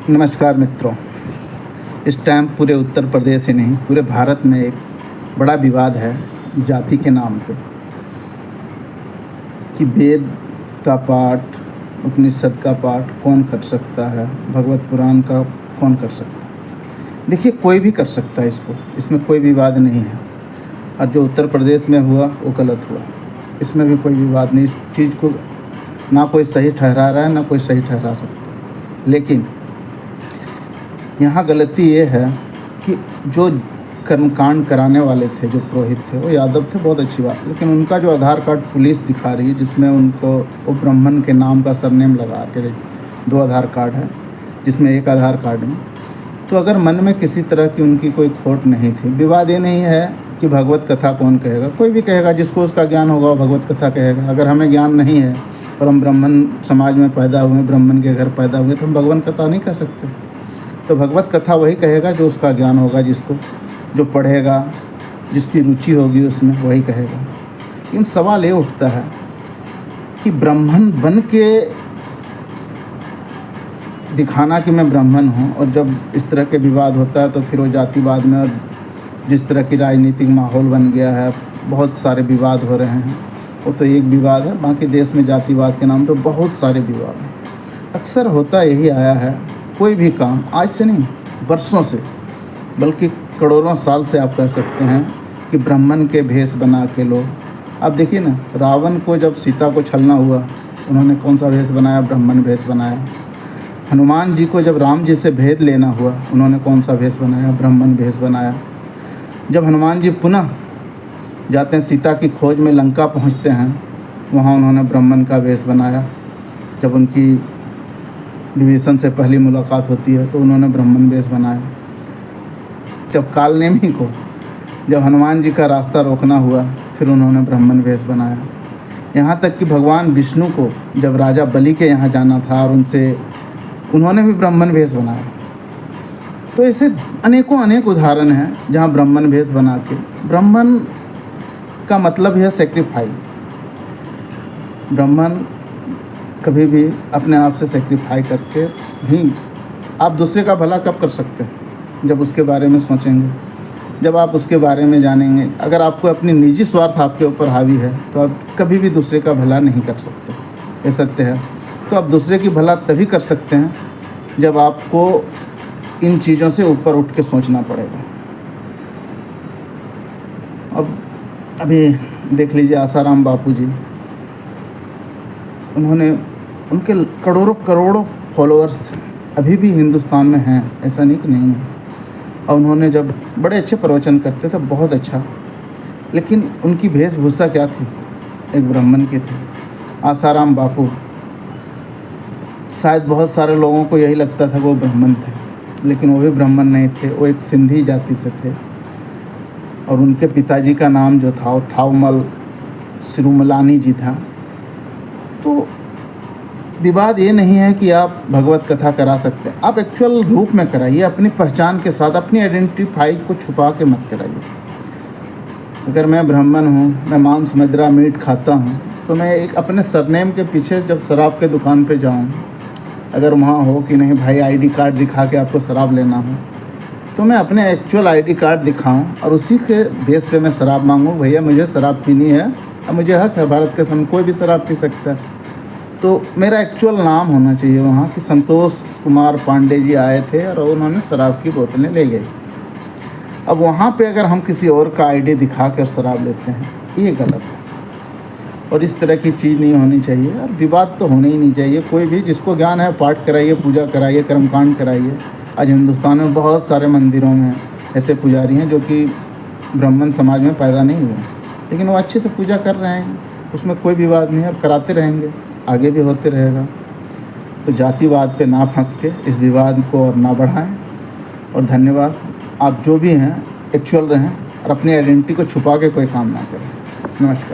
नमस्कार मित्रों। इस टाइम पूरे उत्तर प्रदेश ही नहीं, पूरे भारत में एक बड़ा विवाद है जाति के नाम पे कि वेद का पाठ, उपनिषद का पाठ कौन कर सकता है, भगवत पुराण का कौन कर सकता है। देखिए, कोई भी कर सकता है इसको, इसमें कोई विवाद नहीं है। और जो उत्तर प्रदेश में हुआ वो गलत हुआ, इसमें भी कोई विवाद नहीं। इस चीज़ को ना कोई सही ठहरा रहा है ना कोई सही ठहरा सकता। लेकिन यहाँ गलती ये है कि जो कर्मकांड कराने वाले थे, जो पुरोहित थे, वो यादव थे, बहुत अच्छी बात। लेकिन उनका जो आधार कार्ड पुलिस दिखा रही है, जिसमें उनको वो ब्राह्मण के नाम का सरनेम लगा के 2 आधार कार्ड है, जिसमें एक आधार कार्ड में, तो अगर मन में किसी तरह की उनकी कोई खोट नहीं थी, विवाद ये नहीं है कि भगवत कथा कौन कहेगा। कोई भी कहेगा, जिसको उसका ज्ञान होगा वो भगवत कथा कहेगा। अगर हमें ज्ञान नहीं है और हम ब्राह्मण समाज में पैदा हुए, ब्राह्मण के घर पैदा हुए, तो हम भगवत कथा नहीं कह सकते। तो भगवत कथा वही कहेगा जो उसका ज्ञान होगा, जिसको जो पढ़ेगा, जिसकी रुचि होगी उसमें, वही कहेगा। लेकिन सवाल ये उठता है कि ब्राह्मण बन के दिखाना कि मैं ब्राह्मण हूँ, और जब इस तरह के विवाद होता है तो फिर वो जातिवाद में, और जिस तरह की राजनीतिक माहौल बन गया है, बहुत सारे विवाद हो रहे हैं। वो तो एक विवाद है, बाकी देश में जातिवाद के नाम तो बहुत सारे विवाद हैं। अक्सर होता यही आया है, कोई भी काम आज से नहीं, वर्षों से, बल्कि करोड़ों साल से आप कह सकते हैं कि ब्राह्मण के भेष बना के लोग। आप देखिए ना, रावण को जब सीता को छलना हुआ, उन्होंने कौन सा भेष बनाया? ब्राह्मण भेष बनाया। हनुमान जी को जब राम जी से भेद लेना हुआ, उन्होंने कौन सा भेष बनाया? ब्राह्मण भेष बनाया। जब हनुमान जी पुनः जाते हैं सीता की खोज में, लंका पहुंचते हैं, वहाँ उन्होंने ब्राह्मण का भेष बनाया। जब उनकी विभीषण से पहली मुलाकात होती है तो उन्होंने ब्राह्मण भेष बनाया। जब कालनेमी को, जब हनुमान जी का रास्ता रोकना हुआ, फिर उन्होंने ब्राह्मण भेष बनाया। यहाँ तक कि भगवान विष्णु को जब राजा बलि के यहाँ जाना था, और उन्होंने भी ब्राह्मण भेष बनाया। तो ऐसे अनेक उदाहरण हैं जहाँ ब्राह्मण भेष बना के, ब्राह्मण का मतलब है सेक्रीफाई। ब्राह्मण कभी भी अपने आप से सेक्रीफाई करके भी आप दूसरे का भला कब कर सकते हैं? जब उसके बारे में सोचेंगे, जब आप उसके बारे में जानेंगे। अगर आपको अपनी निजी स्वार्थ आपके ऊपर हावी है तो आप कभी भी दूसरे का भला नहीं कर सकते, ये सत्य है। तो आप दूसरे की भला तभी कर सकते हैं जब आपको इन चीज़ों से ऊपर उठ के सोचना पड़ेगा। अब अभी देख लीजिए आसाराम बापू जी, उनके करोड़ों फॉलोअर्स अभी भी हिंदुस्तान में हैं, ऐसा नहीं कि नहीं है। और उन्होंने जब बड़े अच्छे प्रवचन करते थे, बहुत अच्छा, लेकिन उनकी वेशभूषा क्या थी? एक ब्राह्मण की थी। आसाराम बापू, शायद बहुत सारे लोगों को यही लगता था वो ब्राह्मण थे, लेकिन वो भी ब्राह्मण नहीं थे, वो एक सिंधी जाति से थे। और उनके पिताजी का नाम जो था वो थावमल सिरुमलानी जी था। तो विवाद ये नहीं है कि आप भगवत कथा करा सकते हैं, आप एक्चुअल रूप में कराइए, अपनी पहचान के साथ, अपनी आइडेंटिफाई को छुपा के मत कराइए। अगर मैं ब्राह्मण हूँ, मैं मांस मदिरा मीट खाता हूँ, तो मैं एक अपने सरनेम के पीछे जब शराब के दुकान पे जाऊँ, अगर वहाँ हो कि नहीं भाई आईडी कार्ड दिखा के आपको शराब लेना हो, तो मैं अपने एक्चुअल आईडी कार्ड दिखाऊँ और उसी के बेस पे मैं शराब मांगूँ, भैया मुझे शराब पीनी है, और मुझे हक है, भारत के सामने कोई भी शराब पी सकता है। तो मेरा एक्चुअल नाम होना चाहिए वहाँ कि संतोष कुमार पांडे जी आए थे और उन्होंने शराब की बोतलें ले गई। अब वहाँ पे अगर हम किसी और का आईडी दिखा कर शराब लेते हैं, ये गलत है, और इस तरह की चीज़ नहीं होनी चाहिए। और विवाद तो होने ही नहीं चाहिए। कोई भी, जिसको ज्ञान है, पाठ कराइए, पूजा कराइए, कर्मकांड कराइए। आज हिंदुस्तान में बहुत सारे मंदिरों में ऐसे पुजारी हैं जो कि ब्राह्मण समाज में पैदा नहीं हुए, लेकिन वो अच्छे से पूजा कर रहे हैं, उसमें कोई विवाद नहीं है, और कराते रहेंगे, आगे भी होते रहेगा। तो जातिवाद पे ना फंस के इस विवाद को और ना बढ़ाएं। और धन्यवाद। आप जो भी हैं एक्चुअल रहें और अपनी आइडेंटिटी को छुपा के कोई काम ना करें। नमस्कार।